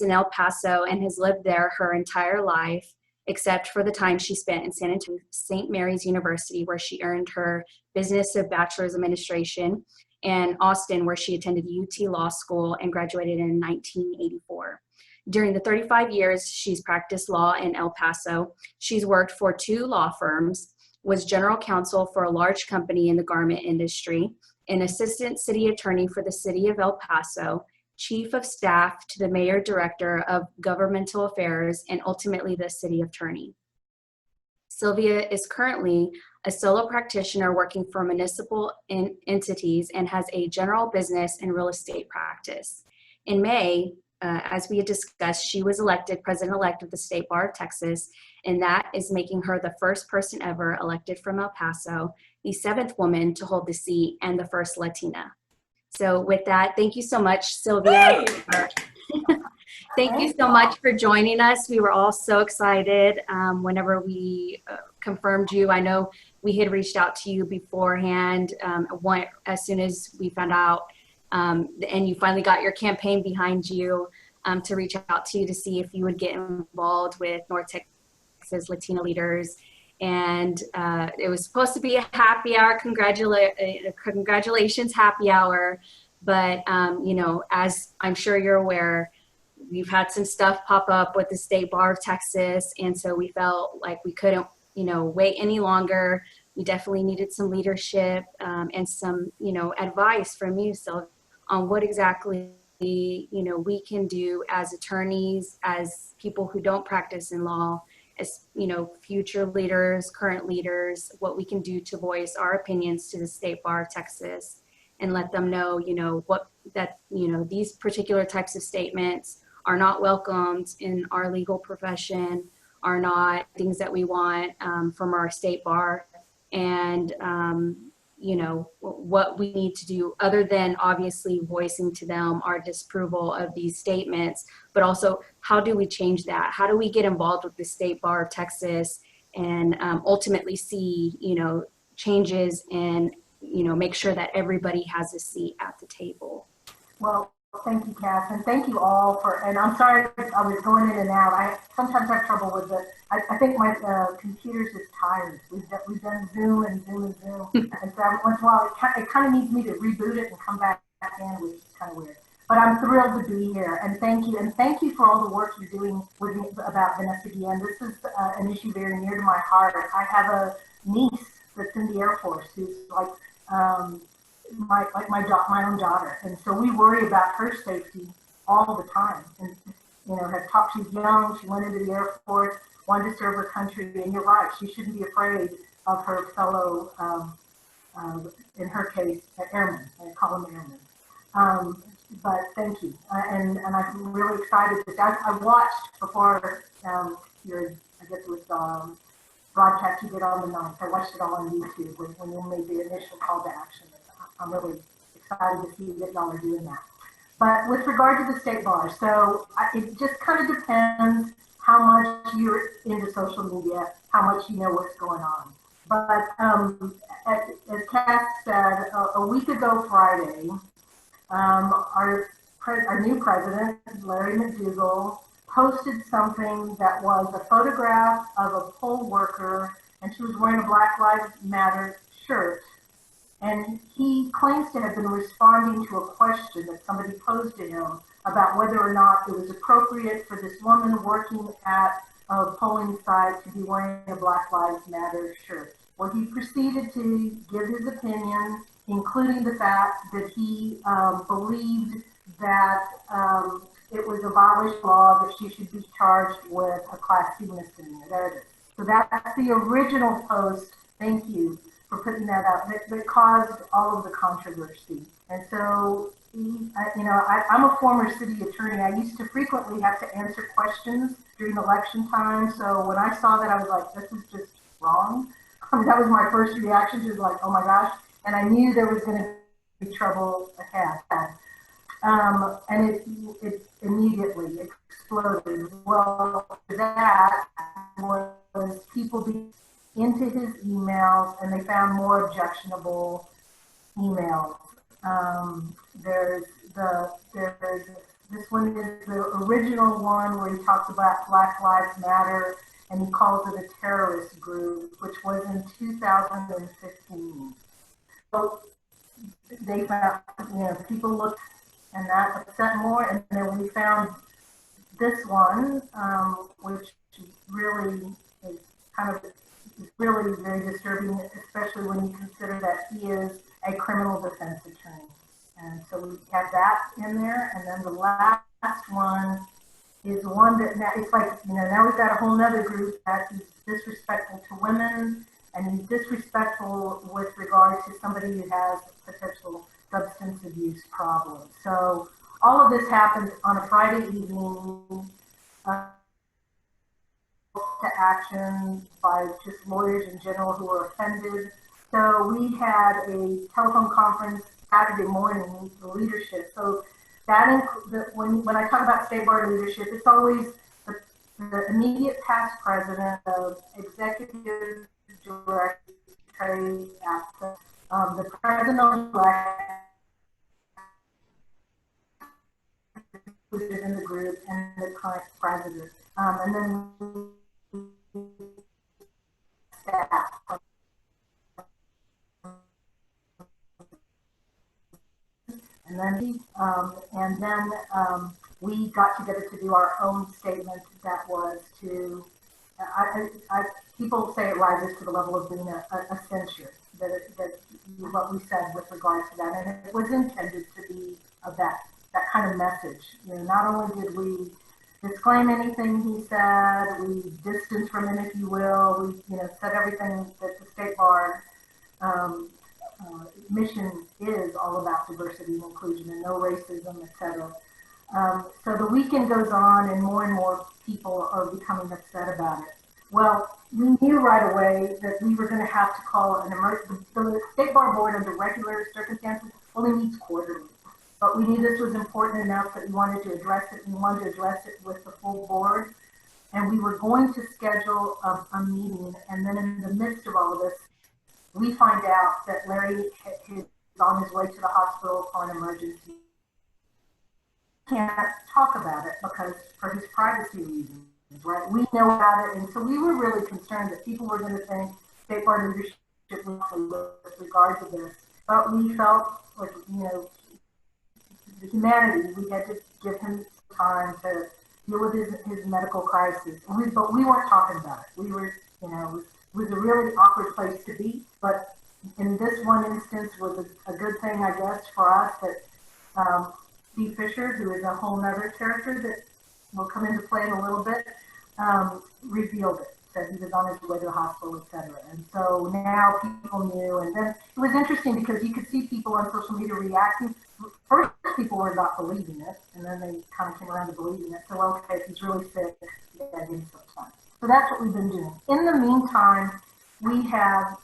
in El Paso and has lived there her entire life, except for the time she spent in San Antonio, St. Mary's University, where she earned her Business of Bachelor's Administration, and Austin, where she attended UT Law School and graduated in 1984. During the 35 years she's practiced law in El Paso, she's worked for 2 law firms, was general counsel for a large company in the garment industry, an assistant city attorney for the city of El Paso, chief of staff to the mayor director of governmental affairs, and ultimately the city attorney. Sylvia is currently a solo practitioner working for municipal entities and has a general business and real estate practice. In May, as we had discussed, she was elected president-elect of the State Bar of Texas, and that is making her the first person ever elected from El Paso, the 7th woman to hold the seat, and the first Latina. So with that, thank you so much, Sylvia. Thank you so much for joining us. We were all so excited whenever we confirmed you. I know we had reached out to you beforehand as soon as we found out, and you finally got your campaign behind you to reach out to you to see if you would get involved with North Texas Latina leaders. And it was supposed to be a happy hour, congratulations happy hour. But, you know, as I'm sure you're aware, we've had some stuff pop up with the State Bar of Texas. And so we felt like we couldn't, you know, wait any longer. We definitely needed some leadership and some, you know, advice from you, Sylvia, on what exactly, you know, we can do as attorneys, as people who don't practice in law, as, you know, future leaders, current leaders, what we can do to voice our opinions to the State Bar of Texas and let them know, you know, these particular types of statements are not welcomed in our legal profession, are not things that we want from our State Bar, and, you know, what we need to do other than obviously voicing to them our disapproval of these statements, but also how do we change that? How do we get involved with the State Bar of Texas and ultimately see, you know, changes and, you know, make sure that everybody has a seat at the table? Well, thank you, Cass, and thank you all for, and I'm sorry I was going in and out. I sometimes have trouble with it. I think my computer's just tired. We've done Zoom and Zoom and Zoom. And so every once in a while, it kind of needs me to reboot it and come back in, which is kind of weird. But I'm thrilled to be here, and thank you. And thank you for all the work you're doing with me about Vanessa Guillen. This is an issue very near to my heart. I have a niece that's in the Air Force who's like, my own daughter, and so we worry about her safety all the time. And you know, have talked. She's young. She went into the Air Force, wanted to serve her country, and you're right. She shouldn't be afraid of her fellow, in her case, airmen. I call them airmen. But thank you, and I'm really excited that I watched before your, I guess it was broadcast you did on the 9th. I watched it all on YouTube when you made the initial call to action. I'm really excited to see that y'all are doing that. But with regard to the State Bar, so it just kind of depends how much you're into social media, how much you know what's going on. But as Cass said, a week ago Friday, our new president, Larry McDougall, posted something that was a photograph of a poll worker, and she was wearing a Black Lives Matter shirt. And he claims to have been responding to a question that somebody posed to him about whether or not it was appropriate for this woman working at a polling site to be wearing a Black Lives Matter shirt. Well, he proceeded to give his opinion, including the fact that he believed that it was a violation of law that she should be charged with a Class C misdemeanor. There it is. So that's the original post. Thank you for putting that out. That caused all of the controversy. And so, you know, I'm a former city attorney. I used to frequently have to answer questions during election time. So when I saw that, I was like, this is just wrong. I mean, that was my first reaction to like, oh my gosh. And I knew there was going to be trouble ahead. And it immediately exploded. Well, that was people being into his emails, and they found more objectionable emails. There's This one is the original one where he talks about Black Lives Matter and he calls it a terrorist group, which was in 2015. So they found, people looked and that upset more, and then we found this one, which really is kind of is really very disturbing, especially when you consider that he is a criminal defense attorney. And so we have that in there, and then the last one is one that now it's like, now we've got a whole nother group that is disrespectful to women, and he's disrespectful with regard to somebody who has potential substance abuse problems. So all of this happened on a Friday evening, to action by just lawyers in general who were offended. So we had a telephone conference Saturday morning, the leadership. So that when I talk about state bar leadership, it's always the immediate past president, the executive director, the president-elect included in the group, and the current president. And then staff. And then we got together to do our own statement that was to, people say it rises to the level of being a censure, that what we said with regards to that, and it was intended to be of that kind of message. Not only did we disclaim anything he said, we distanced from him, if you will, we said everything that the state bar mission is all about diversity and inclusion and no racism, etc. So the weekend goes on and more people are becoming upset about it. Well, we knew right away that we were going to have to call an emergency. The State Bar Board, under regular circumstances, only meets quarterly. But we knew this was important enough that we wanted to address it, and we wanted to address it with the full board. And we were going to schedule a meeting, and then in the midst of all of this, we find out that Larry is on his way to the hospital for an emergency. Can't talk about it because for his privacy reasons, right? We know about it, and so we were really concerned that people were going to think state bar leadership with regard to this. But we felt like, the humanity, we had to give him time to deal with his medical crisis. But we weren't talking about it. We were, it was a really awkward place to be, but in this one instance was a good thing, I guess, for us that Steve Fisher, who is a whole nother character that will come into play in a little bit, revealed it, said he was on his way to the hospital, etc. And so now people knew, and then it was interesting because you could see people on social media reacting. First, people were not believing it, and then they kind of came around to believing it. So, okay, if he's really sick, yeah, give him some time. So that's what we've been doing. In the meantime, we have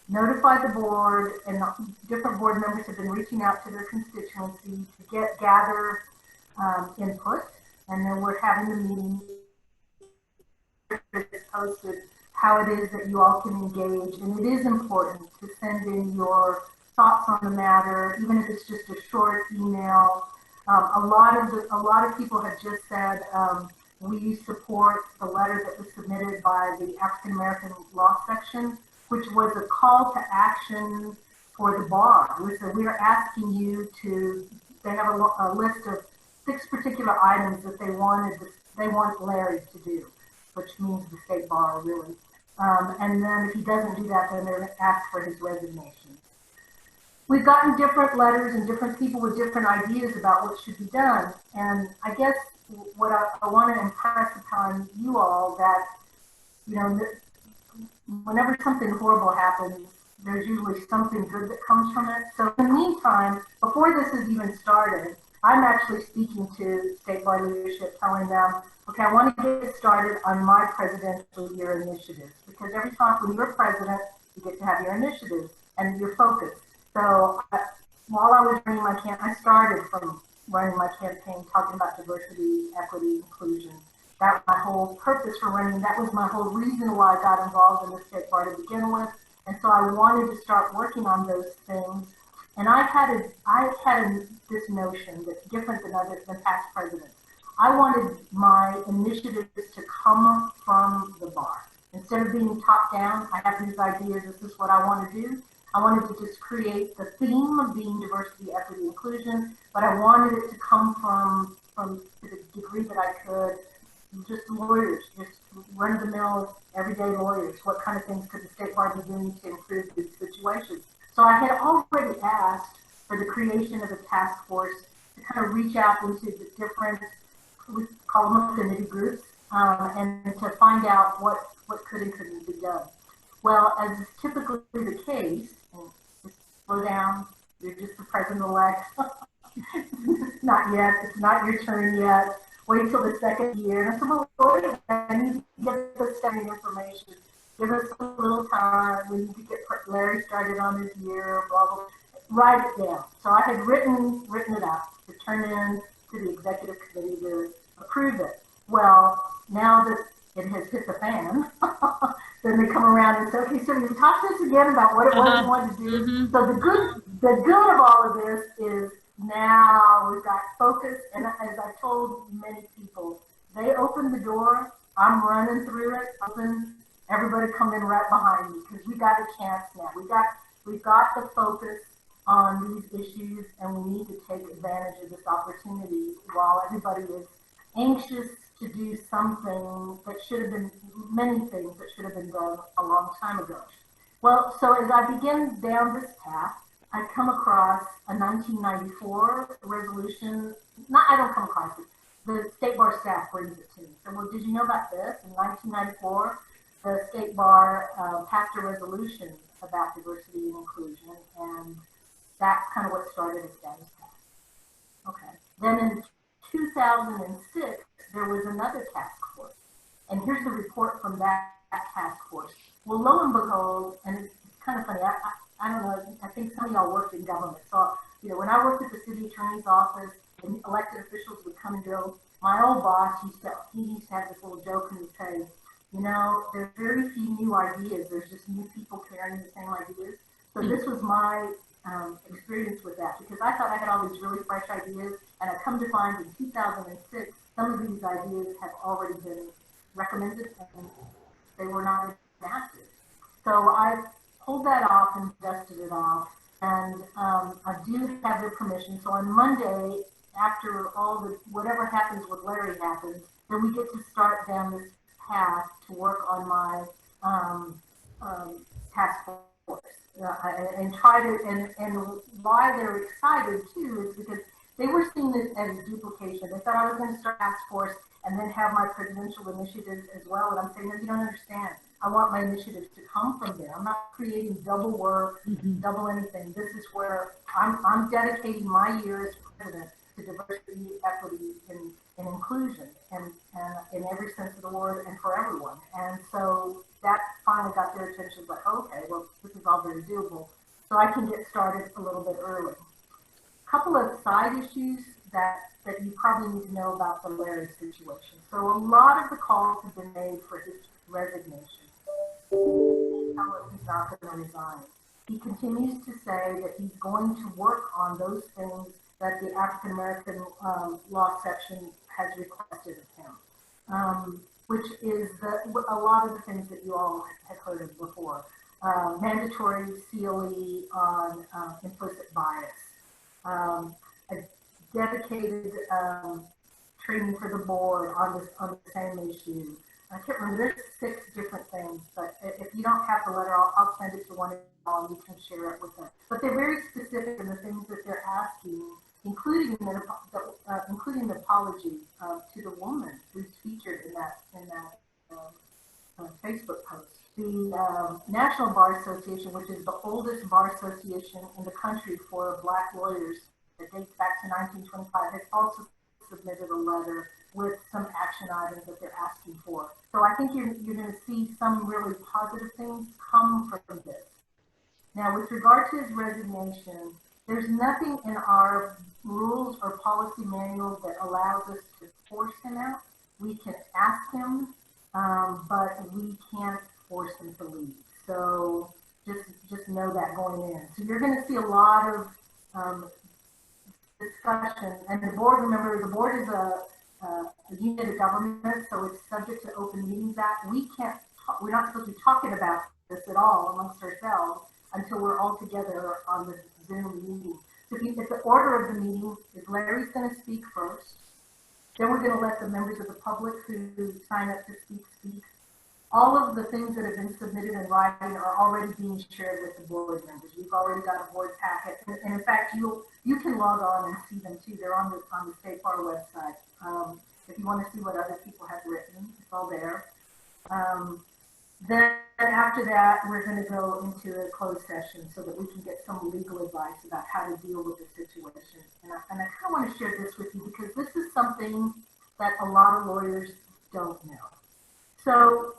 notified the board, and different board members have been reaching out to their constituency to gather input, and then we're having the meeting. It's posted how it is that you all can engage, and it is important to send in your thoughts on the matter, even if it's just a short email. A lot of people have just said we support the letter that was submitted by the African American Law Section, which was a call to action for the bar. We are asking you to. They have a list of 6 particular items that they want Larry to do, which means the state bar, really. And then if he doesn't do that, then they're going to ask for his resignation. We've gotten different letters and different people with different ideas about what should be done. And I guess what I want to impress upon you all that, whenever something horrible happens, there's usually something good that comes from it. So in the meantime, before this has even started, I'm actually speaking to state bar leadership, telling them, okay, I want to get started on my presidential year initiatives, because every time when you're president, you get to have your initiatives and your focus. So while I was running my campaign, I started from running my campaign talking about diversity, equity, inclusion. That was my whole purpose for running. That was my whole reason why I got involved in the state bar to begin with. And so I wanted to start working on those things And I had this notion that's different than past presidents. I wanted my initiatives to come from the bar. Instead of being top down, I have these ideas, this is what I want to do. I wanted to just create the theme of being diversity, equity, inclusion, but I wanted it to come from to the degree that I could, just lawyers, just run-of-the-mill, everyday lawyers. What kind of things could the state bar be doing to improve these situations? So I had already asked for the creation of a task force to kind of reach out into the different, we call them affinity groups, and to find out what could and couldn't be done. Well, as is typically the case, and just slow down, you're just the president-elect. Not yet, it's not your turn yet. Wait till the second year. And I said, well, Lord, I need to get this studying information. Give us a little time. We need to get Larry started on his year, blah, blah. Write it down. So I had written it up to turn in to the executive committee to approve it. Well, now that it has hit the fan, then they come around and say, okay, so you talk to us again about what it was you wanted to do. Mm-hmm. So the good of all of this is now we've got focus, and as I've told many people, they open the door, I'm running through it, everybody come in right behind me, because we got a chance now. We've got the focus on these issues, and we need to take advantage of this opportunity while everybody is anxious to do something that should have been, many things that should have been done a long time ago. Well, so as I begin down this path, I come across a 1994 resolution. I don't come across it. The state bar staff brings it to me. So, well, did you know about this? In 1994, the state bar passed a resolution about diversity and inclusion, and that's kind of what started a status pass. Okay. Then in 2006, there was another task force. And here's the report from that task force. Well, lo and behold, and it's kind of funny, I don't know, I think some of y'all worked in government. So, when I worked at the city attorney's office and elected officials would come and go, my old boss used to have this little joke and he'd say, there's very few new ideas. There's just new people carrying the same ideas. So this was my experience with that, because I thought I had all these really fresh ideas, and I come to find in 2006, some of these ideas have already been recommended and they were not enacted. So I pulled that off and dusted it off, and I do have their permission. So on Monday, after all the whatever happens with Larry happens, then we get to start down this path to work on my task force. And try to, and why they're excited too is because they were seeing it as a duplication. They thought I was going to start a task force and then have my presidential initiatives as well. And I'm saying, no, you don't understand. I want my initiatives to come from there. I'm not creating double work, double anything. This is where I'm dedicating my year as president to diversity, equity, and inclusion, and in every sense of the word, and for everyone. And so that finally got their attention, like, okay, well, this is all very doable. So I can get started a little bit early. A couple of side issues that you probably need to know about the Larry situation. So a lot of the calls have been made for his resignation. He's not going to resign. He continues to say that he's going to work on those things that the African American law section has requested of him, which is a lot of the things that you all have heard of before. Mandatory COE on implicit bias, a dedicated training for the board on the same issue. I can't remember, there's 6 different things, but if you don't have the letter, I'll send it to one of y'all and you can share it with them. But they're very specific in the things that they're asking, including the apology to the woman who's featured in that Facebook post. The National Bar Association, which is the oldest bar association in the country for Black lawyers that dates back to 1925, has also submitted a letter with some action items that they're asking for. So I think you're going to see some really positive things come from this. Now, with regard to his resignation, there's nothing in our rules or policy manual that allows us to force him out. We can ask him, but we can't force him to leave. So just know that going in. So you're going to see a lot of um, discussion, and the board, remember, the board is a unit of government, so it's subject to Open Meetings Act. We're not supposed to be talking about this at all amongst ourselves until we're all together on the Zoom meeting. So if the order of the meeting is Larry's going to speak first, then we're going to let the members of the public who sign up to speak. All of the things that have been submitted in writing are already being shared with the board members. We've already got a board packet, and in fact, you can log on and see them too. They're on the State Bar website. If you want to see what other people have written, it's all there. Then after that, we're going to go into a closed session so that we can get some legal advice about how to deal with the situation. And I kind of want to share this with you because this is something that a lot of lawyers don't know. So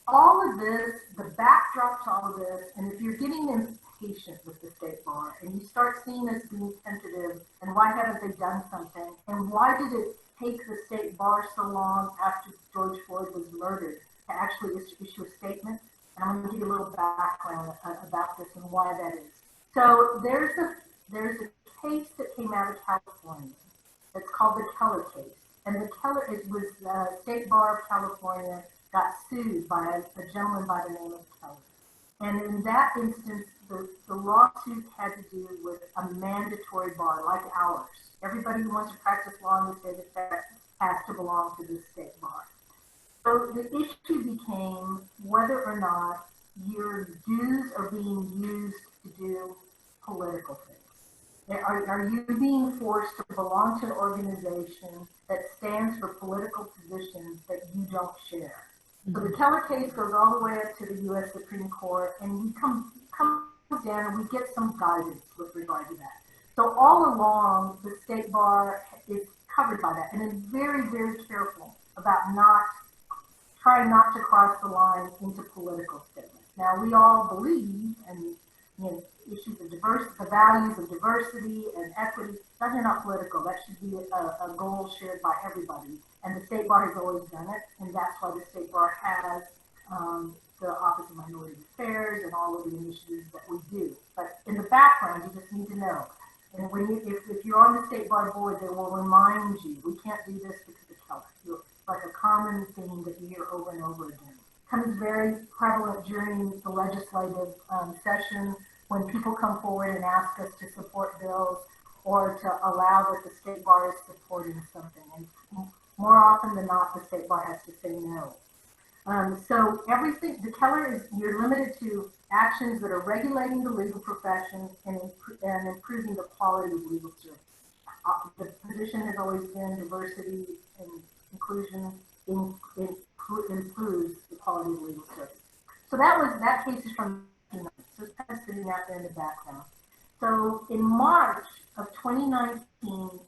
all of this, the backdrop to all of this, and if you're getting impatient with the State Bar and you start seeing us being tentative, and why haven't they done something? And why did it take the State Bar so long after George Floyd was murdered to actually issue a statement? And I'm going to give you a little background about this and why that is. So there's a case that came out of California that's called the Keller case. And it was the State Bar of California got sued by a gentleman by the name of Keller. And in that instance, the lawsuit had to do with a mandatory bar like ours. Everybody who wants to practice law in the state of Texas has to belong to the state bar. So the issue became whether or not your dues are being used to do political things. Are you being forced to belong to an organization that stands for political positions that you don't share? So the Keller case goes all the way up to the U.S. Supreme Court, and we come down and we get some guidance with regard to that. So all along, the State Bar is covered by that, and is very, very careful about trying not to cross the line into political statements. Now, we all believe, and issues of diversity, the values of diversity and equity, those are not political. That should be a goal shared by everybody. And the State Bar has always done it, and that's why the State Bar has the Office of Minority Affairs and all of the initiatives that we do. But in the background, you just need to know. And if you're on the State Bar board, they will remind you, we can't do this because of Keller. It's like a common theme that you hear over and over again. It comes very prevalent during the legislative session when people come forward and ask us to support bills or to allow that the State Bar is supporting something. And more often than not, the State Bar has to say no. So everything, the Keller is, you're limited to actions that are regulating the legal profession and improving the quality of legal service. The position has always been diversity and inclusion improves the quality of legal service. So that case is from the 1990s. So it's kind of sitting out there in the background. So in March of 2019,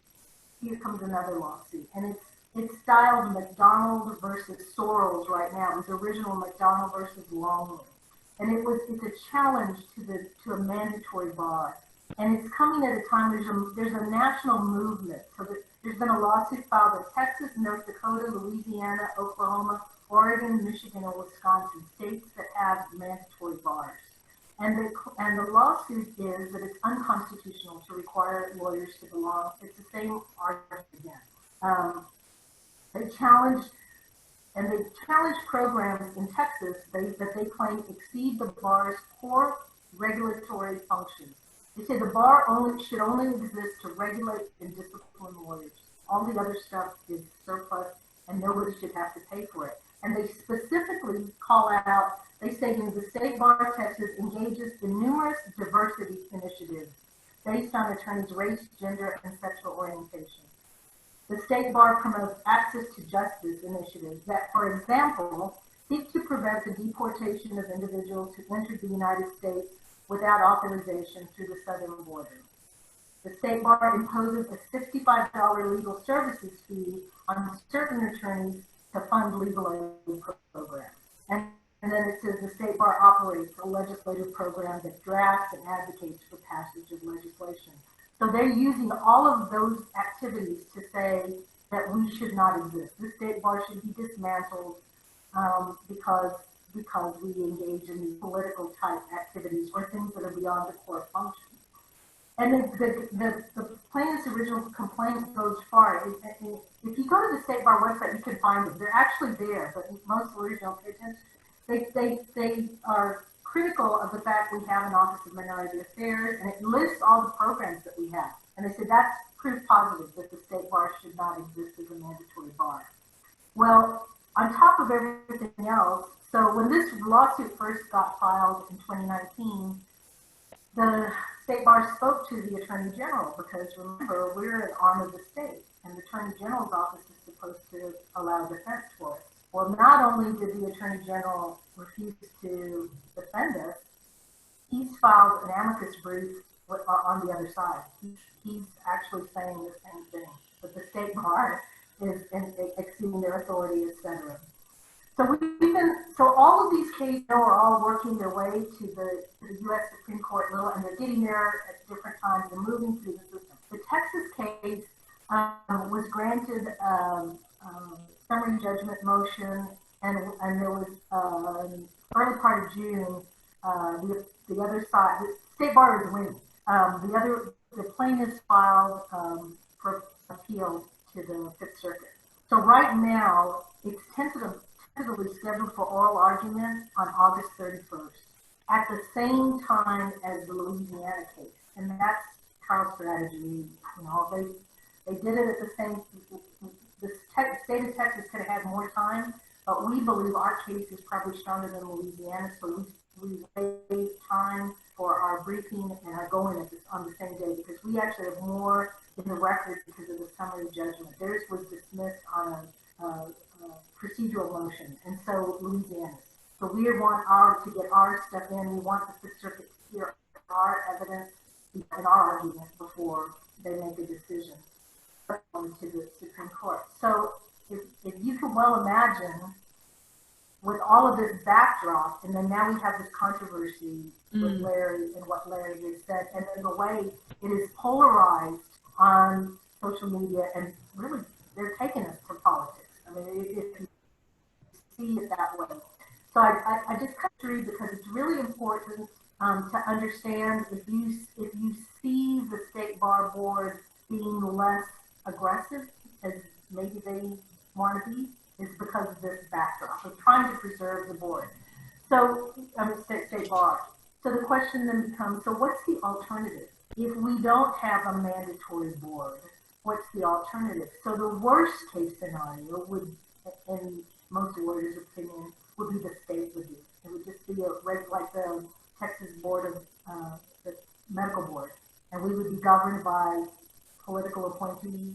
here comes another lawsuit, and it's styled McDonald versus Sorrells right now. It was original McDonald versus Longley, and it's a challenge to a mandatory bar, and it's coming at a time there's a national movement. So there's been a lawsuit filed in Texas, North Dakota, Louisiana, Oklahoma, Oregon, Michigan, and Wisconsin, states that have mandatory bars. And the lawsuit is that it's unconstitutional to require lawyers to belong. It's the same argument again. They challenge programs in Texas that they claim exceed the bar's core regulatory functions. They say the bar should only exist to regulate and discipline lawyers. All the other stuff is surplus, and nobody should have to pay for it. And they specifically call out, they say the State Bar of Texas engages in numerous diversity initiatives based on attorneys' race, gender, and sexual orientation. The State Bar promotes access to justice initiatives that, for example, seek to prevent the deportation of individuals who entered the United States without authorization through the southern border. The State Bar imposes a $65 legal services fee on certain attorneys to fund legal aid programs. And then it says the State Bar operates a legislative program that drafts and advocates for passage of legislation. So they're using all of those activities to say that we should not exist. The State Bar should be dismantled because we engage in these political type activities or things that are beyond the core function. And the plaintiff's original complaint goes far. If you go to the State Bar website, you can find them. They're actually there, but most lawyers don't pay attention. They are critical of the fact we have an Office of Minority Affairs, and it lists all the programs that we have. And they said that's proof positive that the State Bar should not exist as a mandatory bar. Well, on top of everything else, so when this lawsuit first got filed in 2019, the State Bar spoke to the Attorney General because remember, we're an arm of the state, and the Attorney General's office is supposed to allow defense for us. Well, not only did the Attorney General refuse to defend us, he's filed an amicus brief on the other side. He's actually saying the same thing, that the State Bar is exceeding their authority, etc. So all of these cases are all working their way to the U.S. Supreme Court level, and they're getting there at different times and moving through the system. The Texas case was granted summary judgment motion, and there was early part of June. The other side, the State Bar is winning. The plaintiffs filed for appeal to the Fifth Circuit. So right now, it's tentatively scheduled for oral argument on August 31st, at the same time as the Louisiana case. And that's trial strategy. You know, they did it at the same. The state of Texas could have had more time, but we believe our case is probably stronger than Louisiana, so we waived time for our briefing and our going on the same day, because we actually have more in the record because of the summary judgment. Theirs was dismissed on a procedural motion, and so Louisiana's. So we want to get our stuff in. We want the Fifth Circuit to hear our evidence and our argument before they make a decision to the Supreme Court. So if you can well imagine, with all of this backdrop, and then now we have this controversy with Larry and what Larry has said, and then the way it is polarized on social media, and really they're taking us to politics. I mean, if you see it that way. So I just cut through because it's really important to understand if you see the State Bar Board being less aggressive as maybe they want to be, is because of this backdrop of trying to preserve the board. So, State Bar. So the question then becomes, so what's the alternative? If we don't have a mandatory board, what's the alternative? So the worst case scenario would, in most lawyers' opinion, would be the state would do. It would just be like the Texas Board of the Medical Board, and we would be governed by political appointees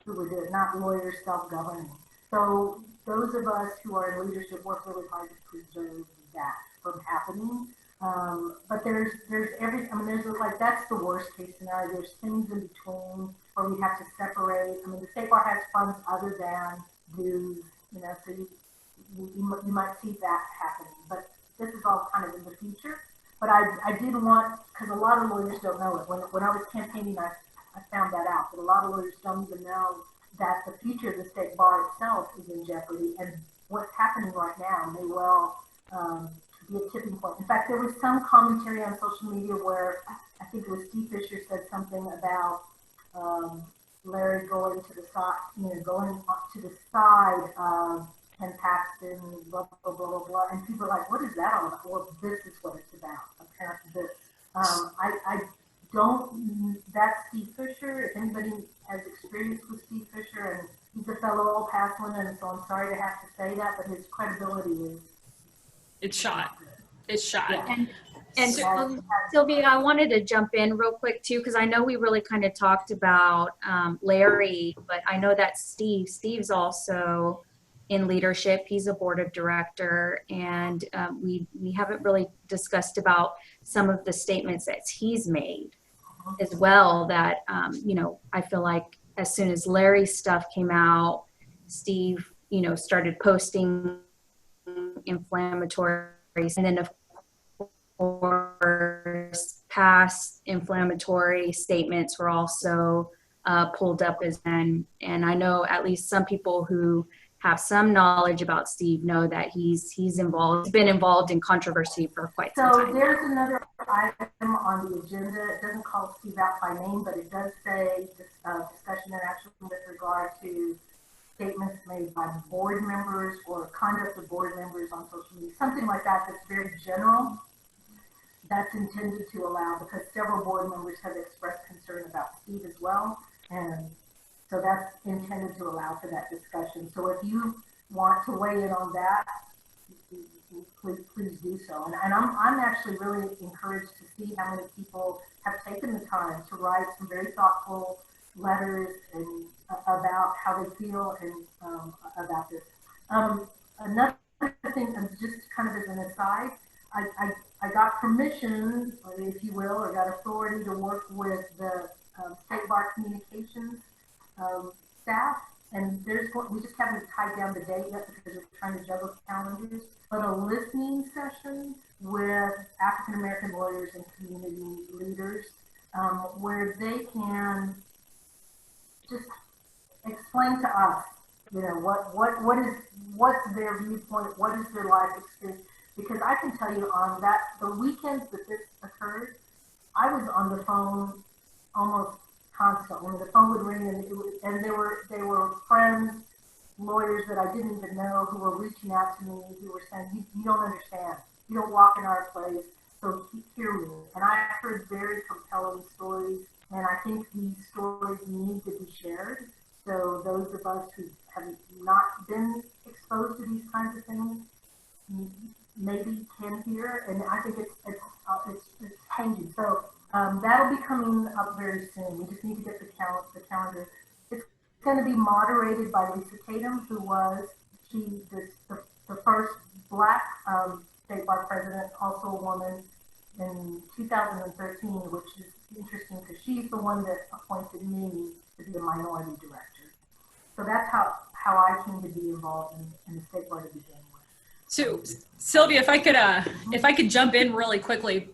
who would do it, not lawyers self-governing. So those of us who are in leadership work really hard to preserve that from happening. But there's that's the worst case scenario. There's things in between where we have to separate. I mean, the State Bar has funds other than dues, you know, so you might see that happening. But this is all kind of in the future. But I did want, because a lot of lawyers don't know it. When I was campaigning, I found that out, that a lot of lawyers don't even know that the future of the State Bar itself is in jeopardy, and what's happening right now may well be a tipping point. In fact, there was some commentary on social media where I think it was Steve Fisher said something about Larry going to the side, going to the side of Ken Paxton, blah, blah, blah, blah, blah. And people are like, what is that all about? Well, this is what it's about, apparently this. I don't, that's Steve Fisher. If anybody has experience with Steve Fisher, and he's a fellow old Pathman, and so I'm sorry to have to say that, but his credibility is... It's shot. It's shot. Yeah. And Sylvia, I wanted to jump in real quick too, because I know we really kind of talked about Larry, but I know that Steve's also in leadership. He's a board of director, and we haven't really discussed about some of the statements that he's made as well, that I feel like as soon as Larry's stuff came out, Steve started posting inflammatory, and then of course past inflammatory statements were also pulled up as and I know at least some people who have some knowledge about Steve know that he's been involved in controversy for quite some So time. there's another item on the agenda. It doesn't call Steve out by name, but it does say discussion and action with regard to statements made by board members or conduct of board members on social media, something like that that's very general. That's intended to allow, because several board members have expressed concern about Steve as well, and so that's intended to allow for that discussion. So if you want to weigh in on that, please do so. And I'm actually really encouraged to see how many people have taken the time to write some very thoughtful letters and about how they feel and about this. Another thing, just kind of as an aside, I got permission, if you will, or got authority to work with the State Bar Communications staff, and we just haven't tied down the date yet because we're trying to juggle calendars, but a listening session with African American lawyers and community leaders where they can just explain to us, you know, what's their viewpoint, what is their life experience, because I can tell you on the weekends that this occurred, I was on the phone almost constantly. The phone would ring, and they were friends, lawyers that I didn't even know, who were reaching out to me, who were saying, you don't understand, you don't walk in our place, so hear me. And I heard very compelling stories, and I think these stories need to be shared. So those of us who have not been exposed to these kinds of things maybe can hear, and I think it's changing. So that'll be coming up very soon. We just need to get the calendar. It's going to be moderated by Lisa Tatum, who was the first Black state bar president, also a woman, in 2013, which is interesting because she's the one that appointed me to be a minority director. So that's how I came to be involved in the state bar to begin with. So Sylvia, if I could jump in really quickly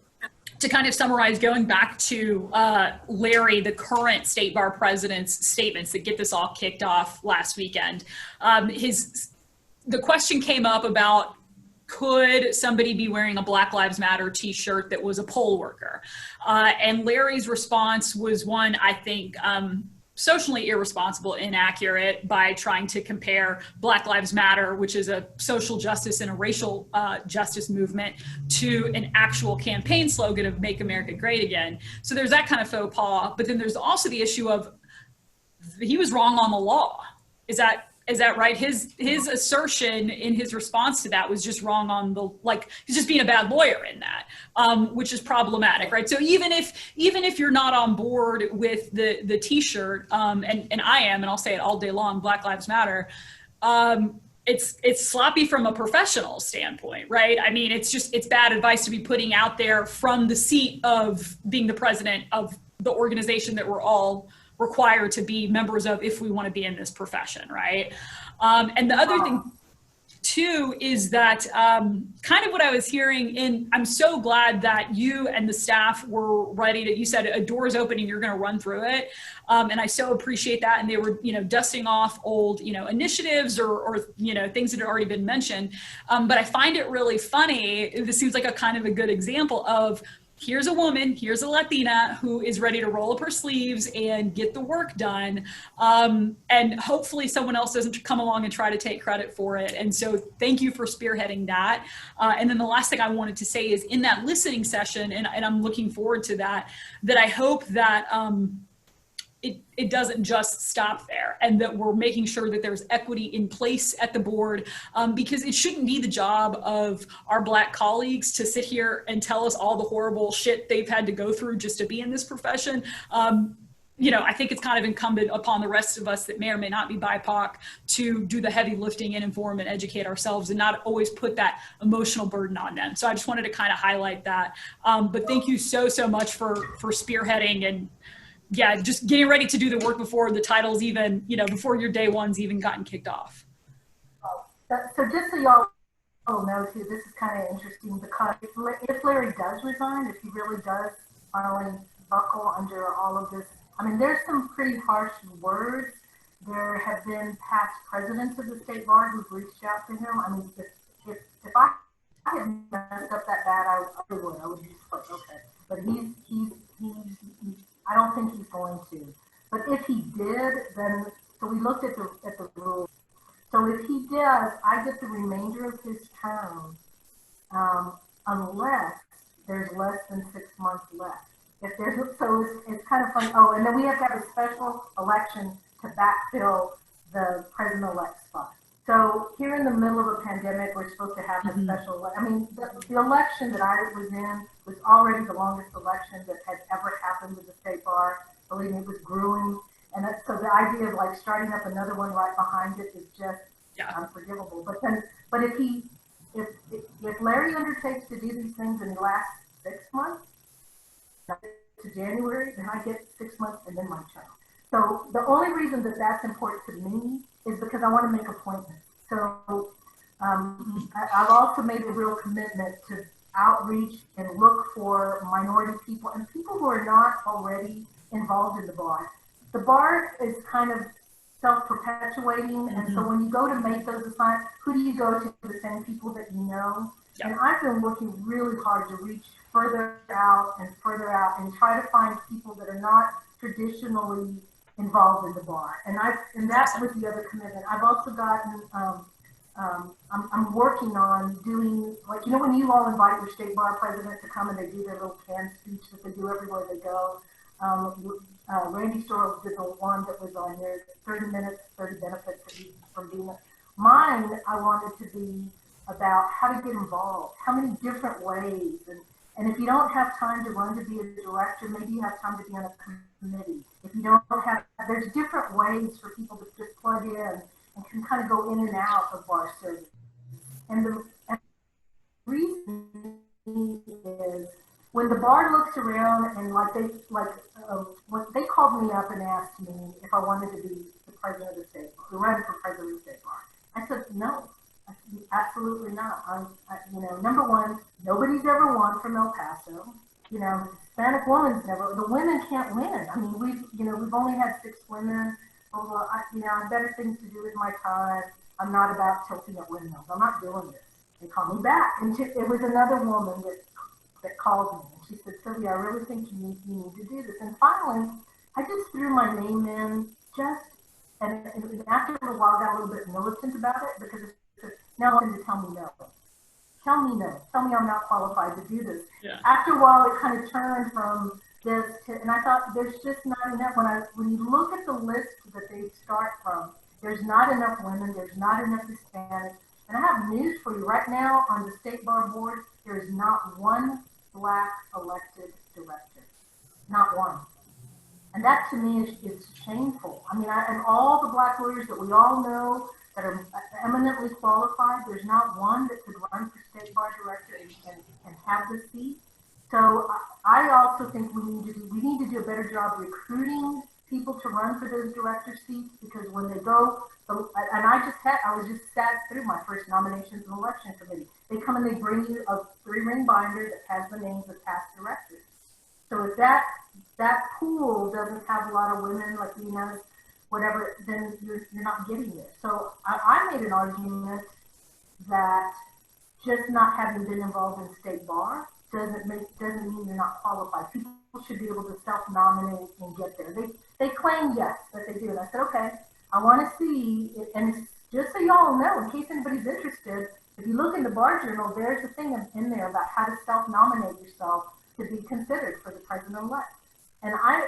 to kind of summarize, going back to Larry, the current state bar president's statements that get this all kicked off last weekend. The question came up about, could somebody be wearing a Black Lives Matter t-shirt that was a poll worker? And Larry's response was one, I think, socially irresponsible, inaccurate, by trying to compare Black Lives Matter, which is a social justice and a racial justice movement, to an actual campaign slogan of Make America Great Again. So there's that kind of faux pas, but then there's also the issue of he was wrong on the law. Is that right? His assertion in his response to that was just wrong on the, like, he's just being a bad lawyer in that, which is problematic, right? So even if you're not on board with the t-shirt, and I am, and I'll say it all day long, Black Lives Matter, it's sloppy from a professional standpoint, right? I mean, it's bad advice to be putting out there from the seat of being the president of the organization that we're all required to be members of if we want to be in this profession, right? And the other thing too is that kind of what I was hearing, and I'm so glad that you and the staff were ready to, you said a door is open and you're going to run through it. And I so appreciate that. And they were, dusting off old, initiatives or things that had already been mentioned. But I find it really funny. This seems like a kind of a good example of, here's a woman, here's a Latina who is ready to roll up her sleeves and get the work done. And hopefully someone else doesn't come along and try to take credit for it. And so thank you for spearheading that. And then the last thing I wanted to say is, in that listening session, and I'm looking forward to that I hope that it doesn't just stop there, and that we're making sure that there's equity in place at the board, because it shouldn't be the job of our Black colleagues to sit here and tell us all the horrible shit they've had to go through just to be in this profession. I think it's kind of incumbent upon the rest of us that may or may not be BIPOC to do the heavy lifting and inform and educate ourselves, and not always put that emotional burden on them. So I just wanted to kind of highlight that. But thank you so much for spearheading and, yeah, just getting ready to do the work before the titles even, before your day one's even gotten kicked off. So just so y'all know too, this is kind of interesting, because if Larry does resign, if he really does finally buckle under all of this, I mean, there's some pretty harsh words There have been past presidents of the state bar who've reached out to him. I mean, if I had messed up that bad, I would. I would just like, okay. But I don't think he's going to. But if he did, then, so we looked at the rules. So if he does, I get the remainder of his term, unless there's less than 6 months left. If there's, so it's kind of funny. Oh, and then we have to have a special election to backfill the president-elect spot. So here in the middle of a pandemic, we're supposed to have a special, I mean, the election that I was in was already the longest election that had ever happened with the state bar. Believe me, it was grueling. And so the idea of like starting up another one right behind it is just unforgivable. But if Larry undertakes to do these things in the last 6 months, to January, then I get 6 months and then my term. So the only reason that that's important to me is because I want to make appointments. So I've also made a real commitment to outreach and look for minority people and people who are not already involved in the bar. The bar is kind of self-perpetuating, and so when you go to make those assignments, who do you go to? The same people that you know. Yeah. And I've been working really hard to reach further out and try to find people that are not traditionally involved in the bar. And that was the other commitment. I've also gotten, I'm working on doing, like, you know, when you all invite your state bar president to come and they do their little canned speech that they do everywhere they go. Randy Storrow did the one that was on there, 30 minutes, 30 benefits from being it. Mine, I wanted to be about how to get involved, how many different ways. And if you don't have time to run to be a director, maybe you have time to be on a committee. If you don't have, there's different ways for people to just plug in and can kind of go in and out of bar service. And the reason is when the bar looks around and when they called me up and asked me if I wanted to be the president of the state, to run for president of the state bar. I said, no, absolutely not. You know, number one, nobody's ever won from El Paso. You know, Hispanic women's never, the women can't win. I mean, we've only had 6 women. Well, I have better things to do with my time. I'm not about tilting at windmills. I'm not doing this. They called me back. And it was another woman that called me. And she said, Sylvia, I really think you need to do this. And finally, I just threw my name in and after a while got a little bit militant about it because it's now going to tell me no. Tell me no. Tell me I'm not qualified to do this. Yeah. After a while, it kind of turned from this to, and I thought there's just not enough. When you look at the list that they start from, there's not enough women, there's not enough Hispanics. And I have news for you. Right now on the state bar board, there is not one Black elected director. Not one. And that to me is shameful. I mean, and all the Black lawyers that we all know that are eminently qualified, there's not one that could run for state bar director and have the seat. So I also think we need to do a better job recruiting people to run for those director seats, because when they go, and I was just sat through my first nominations and election committee. They come and they bring you a 3-ring binder that has the names of past directors. So if that pool doesn't have a lot of women, Latinas, whatever, then you're not getting there. So I made an argument that just not having been involved in state bar doesn't mean you're not qualified. People should be able to self-nominate and get there. They claim yes that they do, and I said, okay, I want to see it. And just so y'all know, in case anybody's interested, if you look in the bar journal, there's a thing in there about how to self-nominate yourself to be considered for the president-elect. And I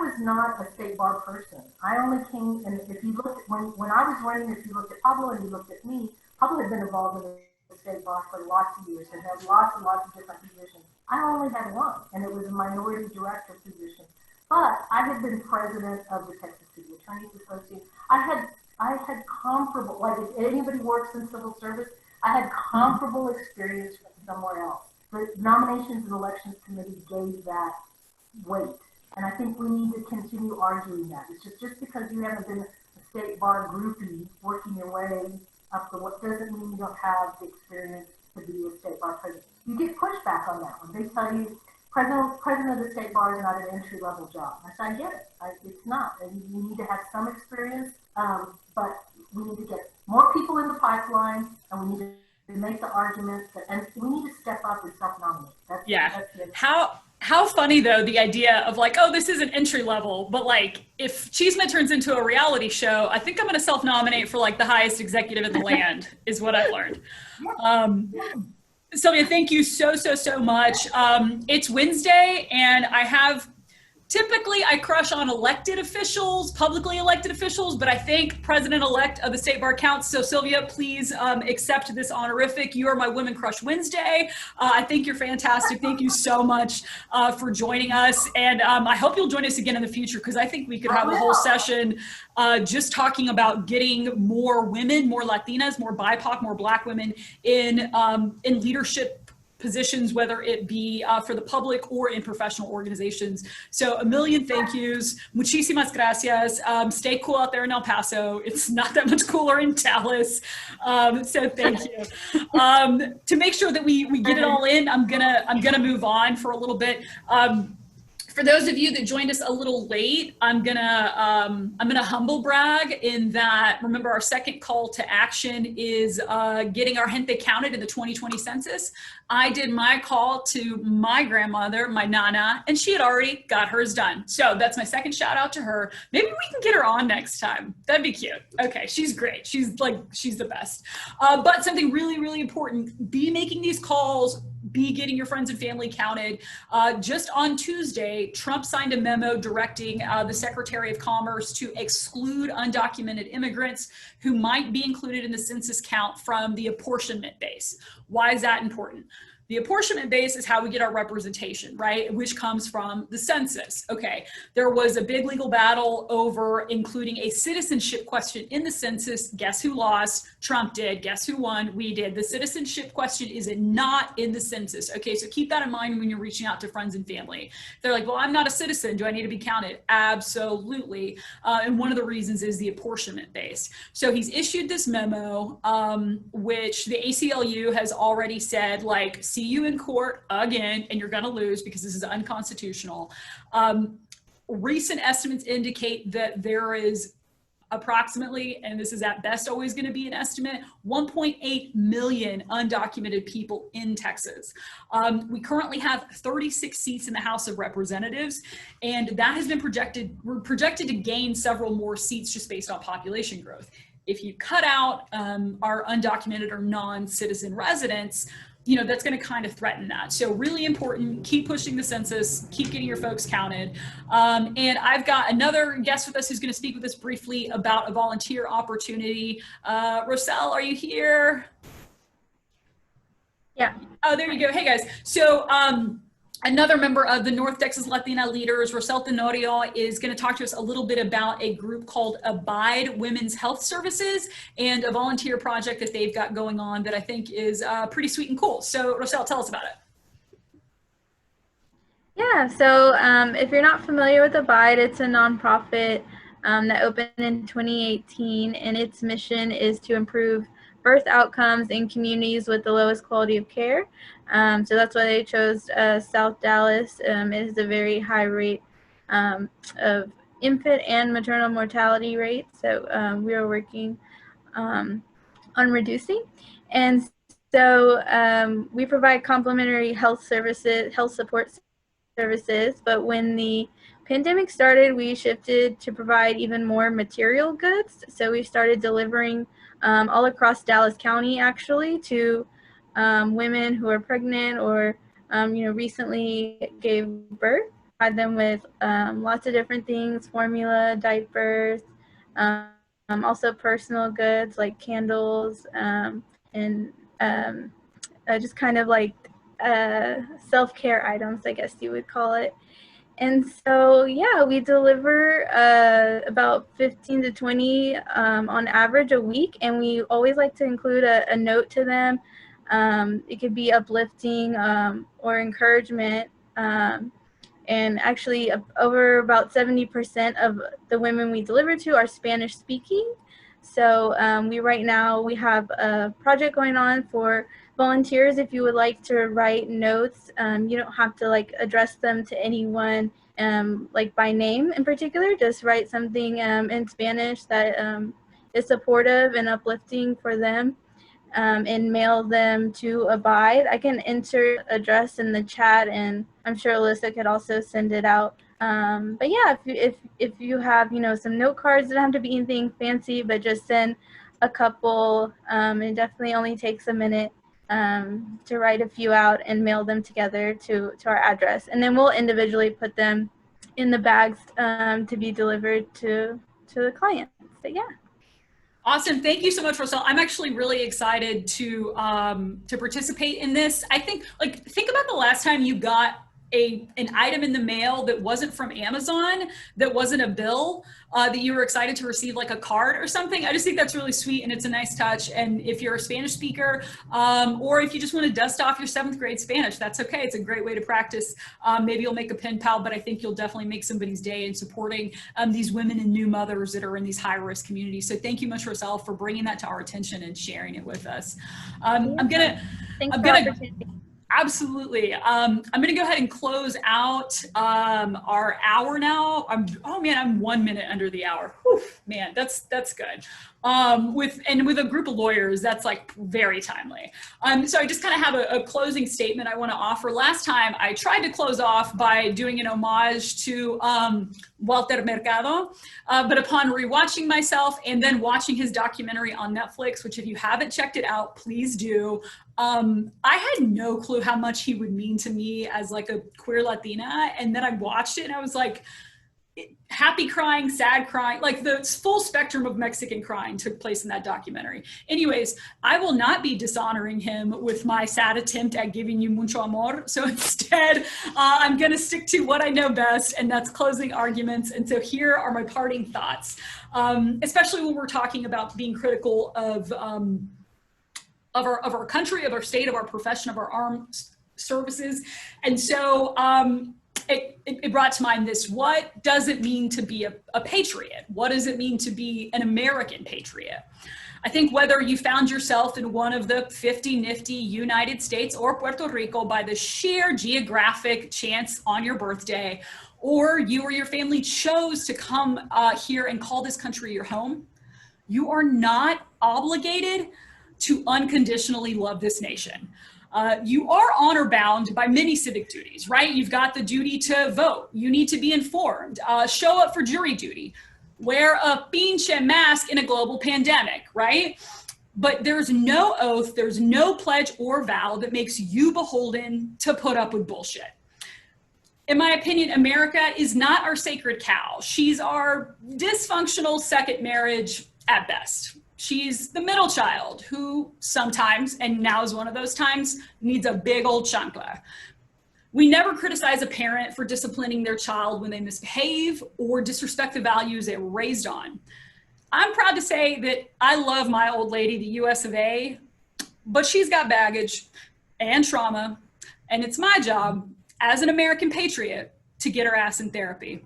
was not a state bar person. I only came, and if you look at, when I was running, if you looked at Pablo and you looked at me, Pablo had been involved in the state bar for lots of years and had lots and lots of different positions. I only had one, and it was a minority director position. But I had been president of the Texas City Attorneys Association. I had comparable, like if anybody works in civil service, I had comparable experience from somewhere else. The Nominations and Elections Committee gave that weight. And I think we need to continue arguing that. It's just because you haven't been a state bar groupie working your way up the what doesn't mean you don't have the experience to be a state bar president. You get pushback on that one. They tell you president of the state bar is not an entry-level job. I said, I get it. It's not. And you need to have some experience, but we need to get more people in the pipeline, and we need to make the argument that, and we need to step up and self-nominate. That's it. How funny though, the idea of like, oh, this isn't entry level, but like if Chisme turns into a reality show, I think I'm going to self-nominate for like the highest executive in the land is what I've learned. Sylvia, thank you so much. It's Wednesday, and typically I crush on elected officials, publicly elected officials, but I think president-elect of the State Bar counts. So Sylvia, please accept this honorific. You are my Women Crush Wednesday. I think you're fantastic. Thank you so much for joining us. And I hope you'll join us again in the future, because I think we could have a whole session just talking about getting more women, more Latinas, more BIPOC, more Black women in leadership positions, whether it be for the public or in professional organizations. So a million thank yous. Muchísimas gracias. Stay cool out there in El Paso. It's not that much cooler in Dallas. So thank you. To make sure that we get it all in, I'm gonna move on for a little bit. For those of you that joined us a little late, I'm gonna humble brag in that, remember, our second call to action is getting our gente counted in the 2020 census. I did my call to my grandmother, my nana, and she had already got hers done. So that's my second shout out to her. Maybe we can get her on next time. That'd be cute. Okay, she's great. She's the best. But something really important, be making these calls, be getting your friends and family counted. Just on Tuesday, Trump signed a memo directing the Secretary of Commerce to exclude undocumented immigrants who might be included in the census count from the apportionment base. Why is that important? The apportionment base is how we get our representation, right? Which comes from the census. Okay, there was a big legal battle over including a citizenship question in the census. Guess who lost? Trump did. Guess who won? We did. The citizenship question is not in the census. Okay, so keep that in mind when you're reaching out to friends and family. They're like, well, I'm not a citizen. Do I need to be counted? Absolutely. And one of the reasons is the apportionment base. So he's issued this memo, which the ACLU has already said, like, see you in court again, and you're going to lose because this is unconstitutional. Recent estimates indicate that there is approximately, and this is at best always going to be an estimate, 1.8 million undocumented people in Texas. We currently have 36 seats in the House of Representatives, and that has been projected. We're projected to gain several more seats just based on population growth. If you cut out our undocumented or non-citizen residents, you know, that's going to kind of threaten that. So really important, keep pushing the census, keep getting your folks counted. And I've got another guest with us who's going to speak with us briefly about a volunteer opportunity. Roselle, are you here? Yeah. Oh, there you go. Hey guys. So another member of the North Texas Latina Leaders, Rosel Tenorio, is going to talk to us a little bit about a group called Abide Women's Health Services and a volunteer project that they've got going on that I think is pretty sweet and cool. So Rosel, tell us about it. Yeah, so if you're not familiar with Abide, it's a nonprofit that opened in 2018, and its mission is to improve birth outcomes in communities with the lowest quality of care. So that's why they chose South Dallas. It is a very high rate of infant and maternal mortality rate. So we are working on reducing. And so we provide complimentary health services, health support services. But when the pandemic started, we shifted to provide even more material goods. So we started delivering all across Dallas County, actually, to women who are pregnant or recently gave birth. Provide them with lots of different things: formula, diapers, also personal goods like candles, and just kind of like self-care items, I guess you would call it. And so, yeah, we deliver about 15 to 20 on average a week, and we always like to include a note to them. It could be uplifting or encouragement. And actually, over about 70% of the women we deliver to are Spanish speaking. So we right now, we have a project going on for volunteers, if you would like to write notes, you don't have to like address them to anyone like by name in particular. Just write something in Spanish that is supportive and uplifting for them, and mail them to Abide. I can enter address in the chat, and I'm sure Alyssa could also send it out. But yeah, if you have, you know, some note cards, that don't have to be anything fancy, but just send a couple. It definitely only takes a minute to write a few out and mail them together to our address, and then we'll individually put them in the bags to be delivered to the client. But yeah. Awesome. Thank you so much, Roselle. I'm actually really excited to participate in this. I think, like, think about the last time you got an item in the mail that wasn't from Amazon, that wasn't a bill, that you were excited to receive, like a card or something. I just think that's really sweet, and it's a nice touch. And if you're a Spanish speaker, or if you just want to dust off your 7th grade Spanish, that's okay. It's a great way to practice. Maybe you'll make a pen pal, but I think you'll definitely make somebody's day in supporting these women and new mothers that are in these high-risk communities. So thank you much, Roselle, for bringing that to our attention and sharing it with us. Absolutely. I'm going to go ahead and close out our hour now. Oh man, I'm 1 minute under the hour. Whew, man, that's good. With a group of lawyers, that's like very timely. So I just kind of have a closing statement I want to offer. Last time I tried to close off by doing an homage to Walter Mercado, but upon rewatching myself and then watching his documentary on Netflix, which if you haven't checked it out, please do. I had no clue how much he would mean to me as like a queer Latina. And then I watched it and I was like, happy crying, sad crying, like the full spectrum of Mexican crying took place in that documentary. Anyways, I will not be dishonoring him with my sad attempt at giving you mucho amor. So instead, I'm going to stick to what I know best, and that's closing arguments. And so here are my parting thoughts, especially when we're talking about being critical of our country, of our state, of our profession, of our armed services. And so it brought to mind this: what does it mean to be a patriot? What does it mean to be an American patriot? I think whether you found yourself in one of the 50 nifty United States or Puerto Rico by the sheer geographic chance on your birthday, or you or your family chose to come here and call this country your home, you are not obligated to unconditionally love this nation. You are honor bound by many civic duties, right? You've got the duty to vote. You need to be informed, show up for jury duty, wear a pinche mask in a global pandemic, right? But there's no oath, there's no pledge or vow that makes you beholden to put up with bullshit. In my opinion, America is not our sacred cow. She's our dysfunctional second marriage at best. She's the middle child who sometimes, and now is one of those times, needs a big old chancla. We never criticize a parent for disciplining their child when they misbehave or disrespect the values they were raised on. I'm proud to say that I love my old lady, the US of A, but she's got baggage and trauma, and it's my job as an American patriot to get her ass in therapy.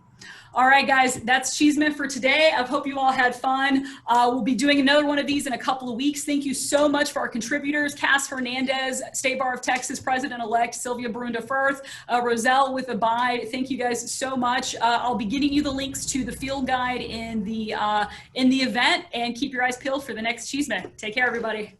All right, guys, that's Chisme for today. I hope you all had fun. We'll be doing another one of these in a couple of weeks. Thank you so much for our contributors: Cass Hernandez, State Bar of Texas President-elect, Sylvia Brunda Firth, Roselle with Abide. Thank you guys so much. I'll be getting you the links to the field guide in the event, and keep your eyes peeled for the next Chisme. Take care, everybody.